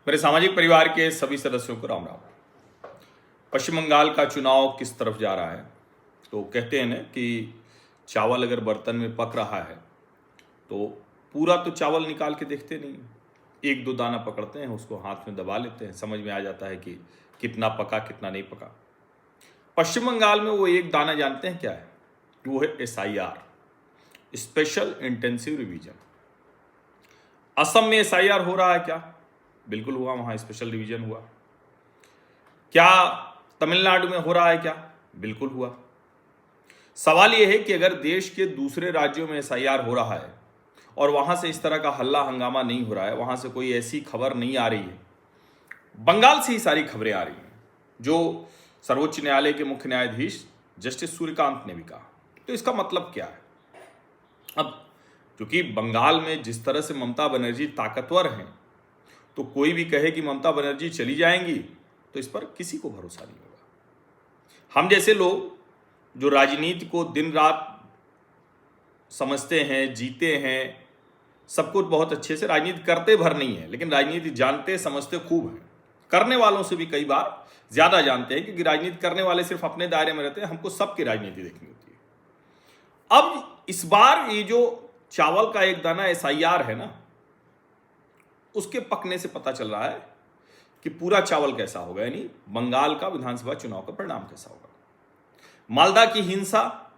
मेरे सामाजिक परिवार के सभी सदस्यों को राम राम। पश्चिम बंगाल का चुनाव किस तरफ जा रहा है? तो कहते हैं ना कि चावल अगर बर्तन में पक रहा है तो पूरा तो चावल निकाल के देखते नहीं, एक दो दाना पकड़ते हैं, उसको हाथ में दबा लेते हैं, समझ में आ जाता है कि कितना पका कितना नहीं पका। पश्चिम बंगाल में वो एक दाना जानते हैं क्या है? वो है SIR, special intensive revision. Assam में SIR हो रहा है क्या? बिल्कुल हुआ, वहां स्पेशल रिवीजन हुआ। क्या तमिलनाडु में हो रहा है क्या? बिल्कुल हुआ। सवाल यह है कि अगर देश के दूसरे राज्यों में SIR हो रहा है और वहां से इस तरह का हल्ला हंगामा नहीं हो रहा है, वहां से कोई ऐसी खबर नहीं आ रही है, बंगाल से ही सारी खबरें आ रही हैं जो सर्वोच्च न्यायालय के मुख्य न्यायाधीश जस्टिस सूर्यकांत ने भी कहा, तो इसका मतलब क्या है? अब क्योंकि बंगाल में जिस तरह से ममता बनर्जी ताकतवर हैं, तो कोई भी कहे कि ममता बनर्जी चली जाएंगी तो इस पर किसी को भरोसा नहीं होगा। हम जैसे लोग जो राजनीति को दिन रात समझते हैं, जीते हैं, सब कुछ बहुत अच्छे से, राजनीति करते भर नहीं है लेकिन राजनीति जानते समझते खूब हैं, करने वालों से भी कई बार ज्यादा जानते हैं, क्योंकि राजनीति करने वाले सिर्फ अपने दायरे में रहते हैं, हमको सबकी राजनीति देखनी होती है। अब इस बार ये जो चावल का एक दाना SIR है ना, उसके पकने से पता चल रहा है कि पूरा चावल कैसा होगा, यानी बंगाल का विधानसभा चुनाव का परिणाम कैसा होगा। मालदा की हिंसा,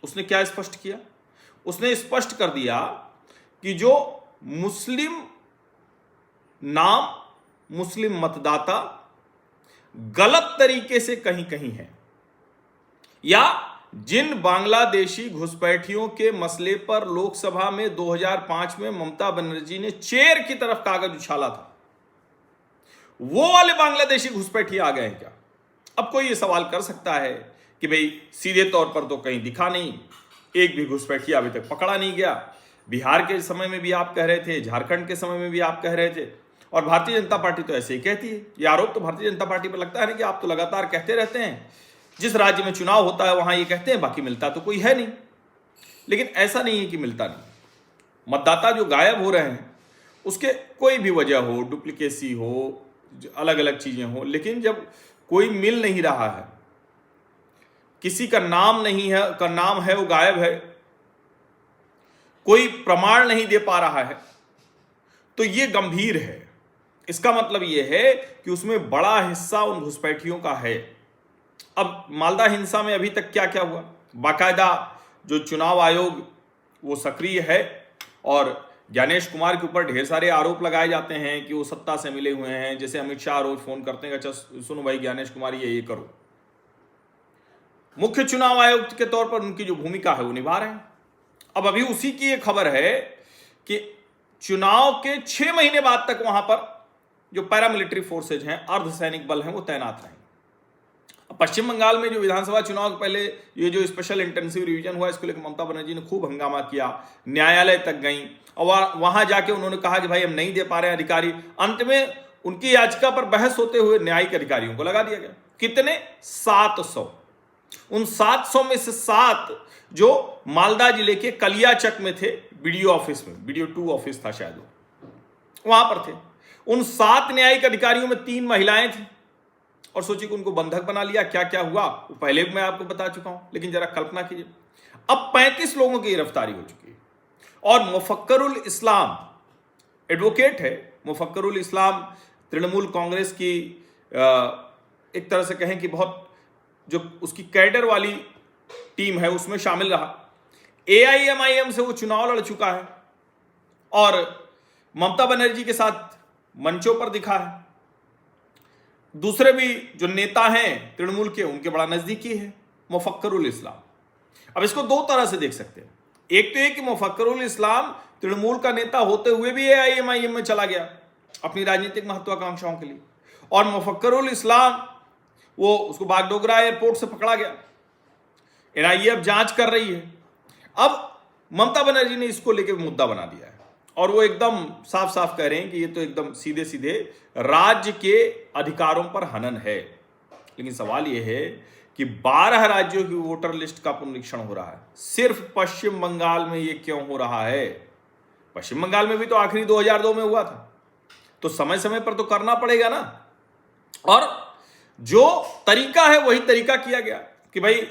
उसने क्या स्पष्ट किया? उसने स्पष्ट कर दिया कि जो मुस्लिम मतदाता गलत तरीके से कहीं कहीं है, या जिन बांग्लादेशी घुसपैठियों के मसले पर लोकसभा में 2005 में ममता बनर्जी ने चेयर की तरफ कागज उछाला था, वो वाले बांग्लादेशी घुसपैठी आ गए हैं क्या? अब कोई ये सवाल कर सकता है कि भाई सीधे तौर पर तो कहीं दिखा नहीं, एक भी घुसपैठी अभी तक पकड़ा नहीं गया। बिहार के समय में भी आप कह रहे थे, झारखंड के समय में भी आप कह रहे थे, और भारतीय जनता पार्टी तो ऐसे ही कहती है। ये आरोप तो भारतीय जनता पार्टी पर लगता है ना कि आप तो लगातार कहते रहते हैं, जिस राज्य में चुनाव होता है वहां ये कहते हैं, बाकी मिलता तो कोई है नहीं। लेकिन ऐसा नहीं है कि मिलता नहीं। मतदाता जो गायब हो रहे हैं उसके कोई भी वजह हो, डुप्लीकेसी हो, अलग अलग चीजें हो, लेकिन जब कोई मिल नहीं रहा है, किसी का नाम नहीं है, का नाम है वो गायब है, कोई प्रमाण नहीं दे पा रहा है, तो ये गंभीर है। इसका मतलब ये है कि उसमें बड़ा हिस्सा उन घुसपैठियों का है। अब मालदा हिंसा में अभी तक क्या क्या हुआ? बाकायदा जो चुनाव आयोग वो सक्रिय है और ज्ञानेश कुमार के ऊपर ढेर सारे आरोप लगाए जाते हैं कि वो सत्ता से मिले हुए हैं। जैसे अमित शाह रोज फोन करते हैं, अच्छा सुनो भाई ज्ञानेश कुमार ये करो। मुख्य चुनाव आयुक्त के तौर पर उनकी जो भूमिका है वो निभा रहे हैं। अब अभी उसी की एक खबर है कि चुनाव के 6 महीने बाद तक वहां पर जो पैरामिलिट्री फोर्सेज हैं, अर्धसैनिक बल हैं, वो तैनात रहेंगे। पश्चिम बंगाल में जो विधानसभा चुनाव के पहले ये जो स्पेशल इंटेंसिव रिवीजन हुआ, इसको लेकर ममता बनर्जी ने खूब हंगामा किया, न्यायालय तक गई और वहां जाके उन्होंने कहा कि भाई हम नहीं दे पा रहे हैं अधिकारी। अंत में उनकी याचिका पर बहस होते हुए न्यायिक अधिकारियों को लगा दिया गया। कितने? 700। उन 700 में से 7 जो मालदा जिले के कलियाचक में थे, BDO ऑफिस में, BDO 2 ऑफिस था शायद, वहां पर थे। उन 7 न्यायिक अधिकारियों में 3 महिलाएं थी, और सोचिए कि उनको बंधक बना लिया। क्या क्या हुआ वो पहले भी मैं आपको बता चुका हूं, लेकिन जरा कल्पना कीजिए, अब 35 लोगों की गिरफ्तारी हो चुकी है। और मुफक्करुल इस्लाम एडवोकेट है। मुफक्करुल इस्लाम तृणमूल कांग्रेस की एक तरह से कहें कि बहुत जो उसकी कैडर वाली टीम है उसमें शामिल रहा। AIMIM से वो चुनाव लड़ चुका है और ममता बनर्जी के साथ मंचों पर दिखा है। दूसरे भी जो नेता हैं तृणमूल के, उनके बड़ा नजदीकी है मुफक्करुल इस्लाम। अब इसको 2 तरह से देख सकते हैं। एक तो ये कि मुफक्करुल इस्लाम तृणमूल का नेता होते हुए भी AIMIM में चला गया अपनी राजनीतिक महत्वाकांक्षाओं के लिए, और मुफक्करुल इस्लाम वो उसको बागडोगरा एयरपोर्ट से पकड़ा गया। NIA अब जांच कर रही है। अब ममता बनर्जी ने इसको लेकर मुद्दा बना दिया है और वो एकदम साफ साफ कह रहे हैं कि ये तो एकदम सीधे सीधे राज्य के अधिकारों पर हनन है। लेकिन सवाल ये है कि 12 राज्यों की वोटर लिस्ट का पुनरीक्षण हो रहा है, सिर्फ पश्चिम बंगाल में ये क्यों हो रहा है? पश्चिम बंगाल में भी तो आखिरी 2002 में हुआ था। तो समय समय पर तो करना पड़ेगा ना। और जो तरीका है वही तरीका किया गया कि भाई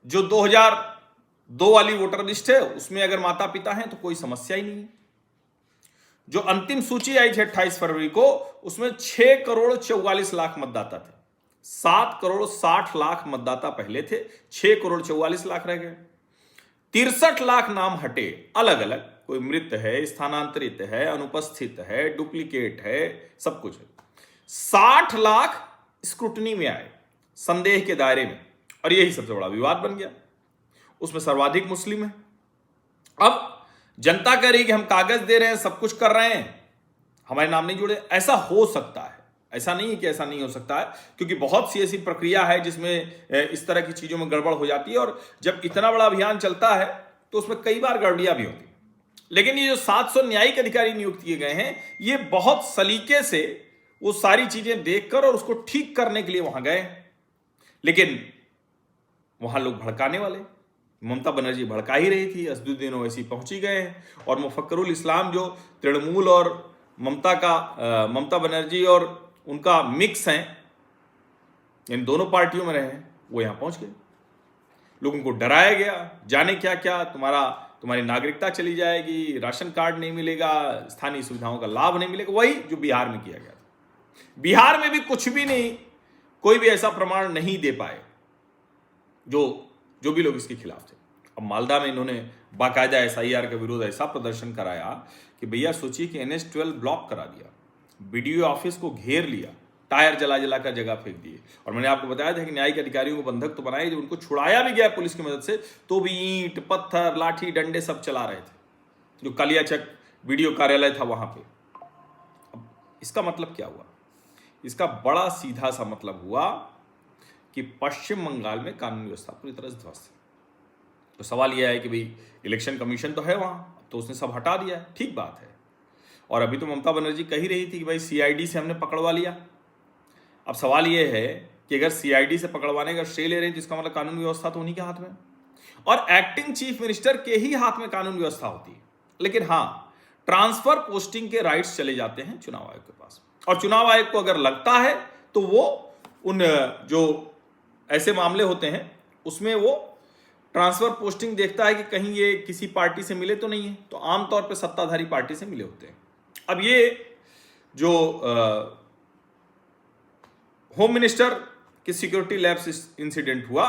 जो 2002 वाली वोटर लिस्ट है उसमें अगर माता पिता हैं तो कोई समस्या ही नहीं। जो अंतिम सूची आई थी 28 फरवरी को, उसमें 6 करोड़ 44 लाख मतदाता थे। 7 करोड़ 60 लाख मतदाता पहले थे, 6 करोड़ 44 लाख रह गए। 63 लाख नाम हटे अलग अलग, कोई मृत है, स्थानांतरित है, अनुपस्थित है, डुप्लीकेट है, सब कुछ है। 60 लाख स्क्रूटनी में आए, संदेह के दायरे में, और यही सबसे बड़ा विवाद बन गया। उसमें सर्वाधिक मुस्लिम है। अब जनता कह रही कि हम कागज दे रहे हैं, सब कुछ कर रहे हैं, हमारे नाम नहीं जुड़े। ऐसा हो सकता है, ऐसा नहीं है कि ऐसा नहीं हो सकता है, क्योंकि बहुत सी ऐसी प्रक्रिया है जिसमें इस तरह की चीजों में गड़बड़ हो जाती है। और जब इतना बड़ा अभियान चलता है तो उसमें कई बार गड़बड़ियां भी होती है। लेकिन ये जो 700 न्यायिक अधिकारी नियुक्त किए गए हैं, ये बहुत सलीके से वो सारी चीजें देखकर और उसको ठीक करने के लिए वहां गए। लेकिन वहां लोग भड़काने वाले, ममता बनर्जी भड़का ही रही थी, असदुद्दीन ओवैसी पहुंची गए हैं, और मुफक्करुल इस्लाम जो तृणमूल और ममता बनर्जी और उनका मिक्स हैं, इन दोनों पार्टियों में रहे हैं, वो यहां पहुंच गए। लोगों को डराया गया, जाने क्या क्या, तुम्हारी नागरिकता चली जाएगी, राशन कार्ड नहीं मिलेगा, स्थानीय सुविधाओं का लाभ नहीं मिलेगा। वही जो बिहार में किया गया था। बिहार में भी कुछ भी नहीं, कोई भी ऐसा प्रमाण नहीं दे पाए जो भी लोग इसके खिलाफ थे। अब मालदा में इन्होंने बाकायदा SIR के विरोध ऐसा प्रदर्शन कराया कि भैया सोचिए कि NH-12 ब्लॉक करा दिया, BDO ऑफिस को घेर लिया, टायर जला जला कर जगह फेंक दिए। और मैंने आपको बताया था कि न्यायिक अधिकारियों को बंधक तो बनाए, जब उनको छुड़ाया भी गया पुलिस की मदद से, तो भी ईंट पत्थर लाठी डंडे सब चला रहे थे, जो कालियाचक BDO कार्यालय था वहां पे। अब इसका मतलब क्या हुआ? इसका बड़ा सीधा सा मतलब हुआ कि पश्चिम बंगाल में कानून व्यवस्था पूरी तरह से ध्वस्त है। तो सवाल यह है कि भाई इलेक्शन कमीशन तो है वहां, तो उसने सब हटा दिया, ठीक बात है। और अभी तो ममता बनर्जी कह ही रही थी कि भाई CID से हमने पकड़वा लिया। अब सवाल यह है कि अगर CID से पकड़वाने का श्रेय ले रहे हैं तो इसका मतलब कानून व्यवस्था तो उन्हीं के हाथ में, और एक्टिंग चीफ मिनिस्टर के ही हाथ में कानून व्यवस्था होती है। लेकिन हाँ, ट्रांसफर पोस्टिंग के राइट्स चले जाते हैं चुनाव आयोग के पास, और चुनाव आयोग को अगर लगता है तो वो उन जो ऐसे मामले होते हैं उसमें वो ट्रांसफर पोस्टिंग देखता है कि कहीं ये किसी पार्टी से मिले तो नहीं है, तो आमतौर पे सत्ताधारी पार्टी से मिले होते हैं। अब ये जो होम मिनिस्टर के सिक्योरिटी लैब्स इंसिडेंट हुआ,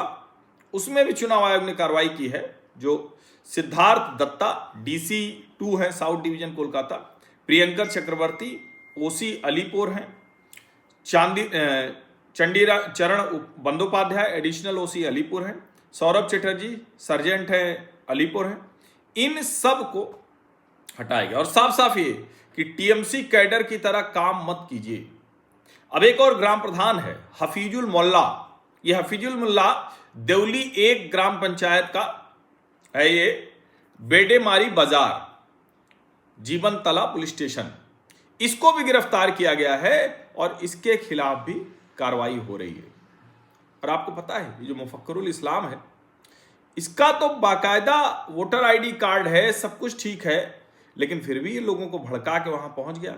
उसमें भी चुनाव आयोग ने कार्रवाई की है। जो सिद्धार्थ दत्ता DC 2 है, साउथ डिवीजन कोलकाता, प्रियंकर चक्रवर्ती OC अलीपुर हैं, चरण बंदोपाध्याय एडिशनल OC अलीपुर हैं, सौरभ चटर्जी सर्जेंट है अलीपुर है, इन सब को हटाएगा। और साफ साफ ये कि TMC कैडर की तरह काम मत कीजिए। अब एक और ग्राम प्रधान है हफीजुल मोल्ला। ये हफीजुल मोल्ला देवली 1 ग्राम पंचायत का है, ये बेडेमारी बाजार जीवन तला पुलिस स्टेशन, इसको भी गिरफ्तार किया गया है और इसके खिलाफ भी कार्रवाई हो रही है। और आपको पता है ये जो मुफक्करुल इस्लाम है, इसका तो बाकायदा वोटर ID कार्ड है, सब कुछ ठीक है, लेकिन फिर भी ये लोगों को भड़का के वहां पहुंच गया।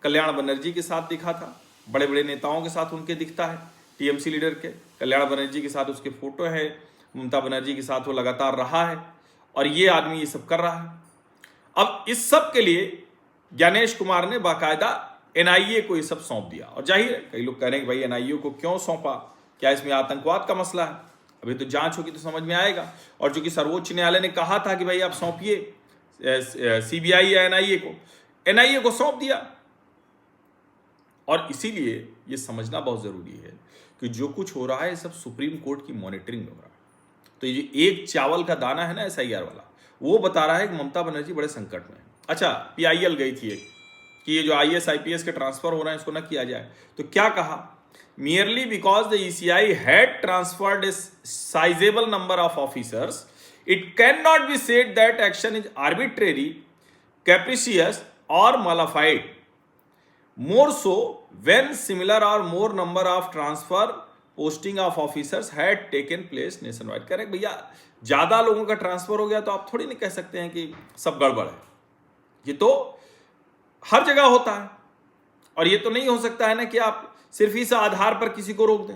कल्याण बनर्जी के साथ दिखा था, बड़े बड़े नेताओं के साथ उनके दिखता है, TMC लीडर के कल्याण बनर्जी के साथ उसके फोटो है, ममता बनर्जी के साथ वो लगातार रहा है, और ये आदमी ये सब कर रहा है। अब इस सब के लिए ज्ञानेश कुमार ने बाकायदा NIA को ये सब सौंप दिया। और जाहिर है कई लोग कह रहे हैं कि भाई NIA को क्यों सौंपा, क्या इसमें आतंकवाद का मसला है? अभी तो जांच होगी तो समझ में आएगा। और चूंकि सर्वोच्च न्यायालय ने कहा था कि भाई आप सौंपिए CBI या NIA को, NIA को सौंप दिया। और इसीलिए ये समझना बहुत जरूरी है कि जो कुछ हो रहा है सब सुप्रीम कोर्ट की मॉनिटरिंग में हो रहा है। तो ये जो एक चावल का दाना है ना SIR वाला, वो बता रहा है कि ममता बनर्जी बड़े संकट में। अच्छा, PIL गई थी एक कि ये जो IAS IPS के ट्रांसफर हो रहे हैं इसको ना किया जाए, तो क्या कहा, merely because the ECI had transferred a sizable number of officers, it cannot be said that action is arbitrary, capricious or malified. More so when similar or more number of transfer posting of officers had taken place nationwide. कह रहे हैं भैया ज्यादा लोगों का transfer हो गया तो आप थोड़ी नहीं कह सकते हैं कि सब गड़बड़ है, ये तो हर जगह होता है। और ये तो नहीं हो सकता है ना कि आप सिर्फ इस आधार पर किसी को रोक दें।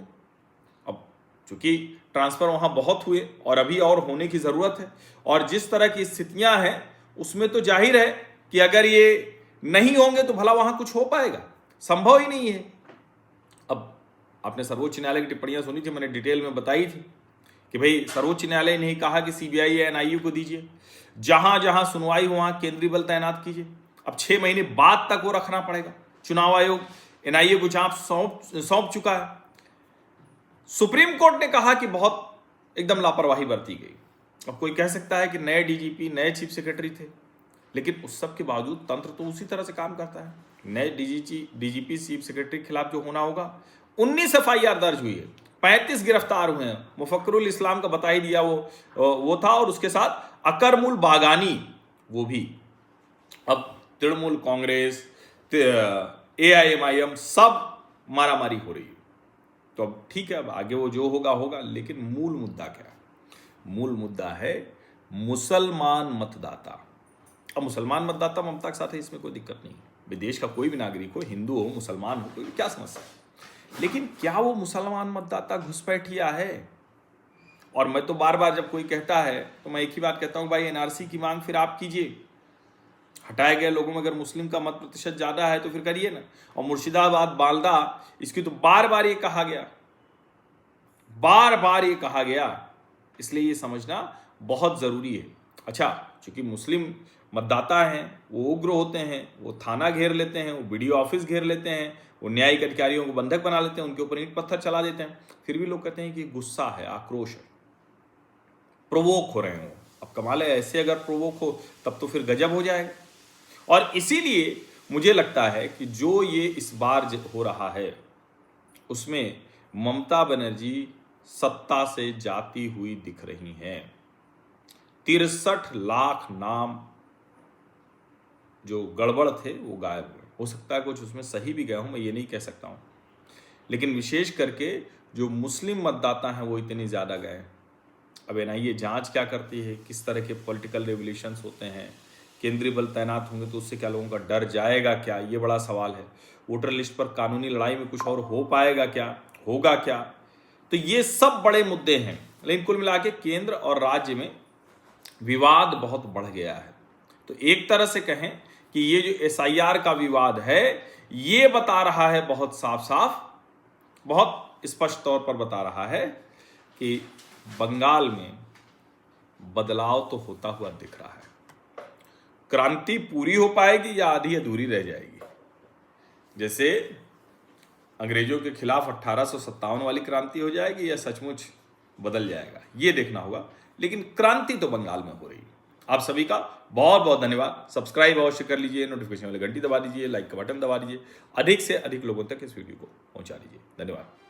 अब चूंकि ट्रांसफर वहां बहुत हुए और अभी और होने की जरूरत है, और जिस तरह की स्थितियां हैं उसमें तो जाहिर है कि अगर ये नहीं होंगे तो भला वहां कुछ हो पाएगा, संभव ही नहीं है। अब आपने सर्वोच्च न्यायालय की टिप्पणियां सुनी थी, मैंने डिटेल में बताई थी कि भाई सर्वोच्च न्यायालय ने कहा कि सीबीआई या एनआईए को दीजिए, जहां जहां सुनवाई हो वहां केंद्रीय बल तैनात कीजिए। अब 6 महीने बाद तक वो रखना पड़ेगा। चुनाव आयोग एनआईए को जांच सौंप चुका है। सुप्रीम कोर्ट ने कहा कि बहुत एकदम लापरवाही बरती गई। अब कोई कह सकता है कि नए डीजीपी, नए चीफ सेक्रेटरी थे, लेकिन उस सब के बावजूद तंत्र तो उसी तरह से काम करता है। नए डीजीपी चीफ सेक्रेटरी के खिलाफ जो होना होगा, 19 एफआईआर दर्ज हुई है, 35 गिरफ्तार हुए हैं। मुफक्किरुल इस्लाम का बता ही दिया वो था, और उसके साथ अकरमुल बागानी वो भी। अब तृणमूल कांग्रेस, एआईएमआईएम सब मारामारी हो रही है। तो अब ठीक है, अब आगे वो जो होगा होगा, लेकिन मूल मुद्दा क्या है? मूल मुद्दा है मुसलमान मतदाता। अब मुसलमान मतदाता ममता के साथ है, इसमें कोई दिक्कत नहीं है। विदेश का कोई भी नागरिक हो, हिंदू हो, मुसलमान हो, कोई क्या समस्या है। लेकिन क्या वो मुसलमान मतदाता घुसपैठिया है? और मैं तो बार बार जब कोई कहता है तो मैं एक ही बात कहता हूं, भाई एनआरसी की मांग फिर आप कीजिए। हटाए गए लोगों में अगर मुस्लिम का मत प्रतिशत ज्यादा है तो फिर करिए ना। और मुर्शिदाबाद, बालदा, इसकी तो बार बार ये कहा गया, बार बार ये कहा गया, इसलिए ये समझना बहुत जरूरी है। अच्छा, चूंकि मुस्लिम मतदाता हैं, वो उग्र होते हैं, वो थाना घेर लेते हैं, वो बीडीओ ऑफिस घेर लेते हैं, वो न्यायिक अधिकारियों को बंधक बना लेते हैं, उनके ऊपर ईंट पत्थर चला देते हैं, फिर भी लोग कहते हैं कि गुस्सा है, आक्रोश है, प्रोवोक हो रहे हो। अब कमाल है, ऐसे अगर प्रोवोक हो तब तो फिर गजब हो जाएगा। और इसीलिए मुझे लगता है कि जो ये इस बार हो रहा है उसमें ममता बनर्जी सत्ता से जाती हुई दिख रही हैं। 63 लाख नाम जो गड़बड़ थे वो गायब हुए। हो सकता है कुछ उसमें सही भी गए हूं, मैं ये नहीं कह सकता हूं, लेकिन विशेष करके जो मुस्लिम मतदाता हैं वो इतने ज्यादा गए। अब एनआईए जांच क्या करती है, किस तरह के पॉलिटिकल रेवोल्यूशंस होते हैं, केंद्रीय बल तैनात होंगे तो उससे क्या लोगों का डर जाएगा क्या, ये बड़ा सवाल है। वोटर लिस्ट पर कानूनी लड़ाई में कुछ और हो पाएगा क्या, होगा क्या, तो ये सब बड़े मुद्दे हैं। लेकिन कुल मिला के केंद्र और राज्य में विवाद बहुत बढ़ गया है। तो एक तरह से कहें कि ये जो एसआईआर का विवाद है, ये बता रहा है बहुत साफ साफ, बहुत स्पष्ट तौर पर बता रहा है कि बंगाल में बदलाव तो होता हुआ दिख रहा है। क्रांति पूरी हो पाएगी या आधी अधूरी रह जाएगी? जैसे अंग्रेजों के खिलाफ 1857 वाली क्रांति हो जाएगी या सचमुच बदल जाएगा, ये देखना होगा। लेकिन क्रांति तो बंगाल में हो रही है। आप सभी का बहुत बहुत धन्यवाद। सब्सक्राइब अवश्य कर लीजिए, नोटिफिकेशन वाली घंटी दबा दीजिए, लाइक का बटन दबा दीजिए, अधिक से अधिक लोगों तक इस वीडियो को पहुंचा दीजिए। धन्यवाद।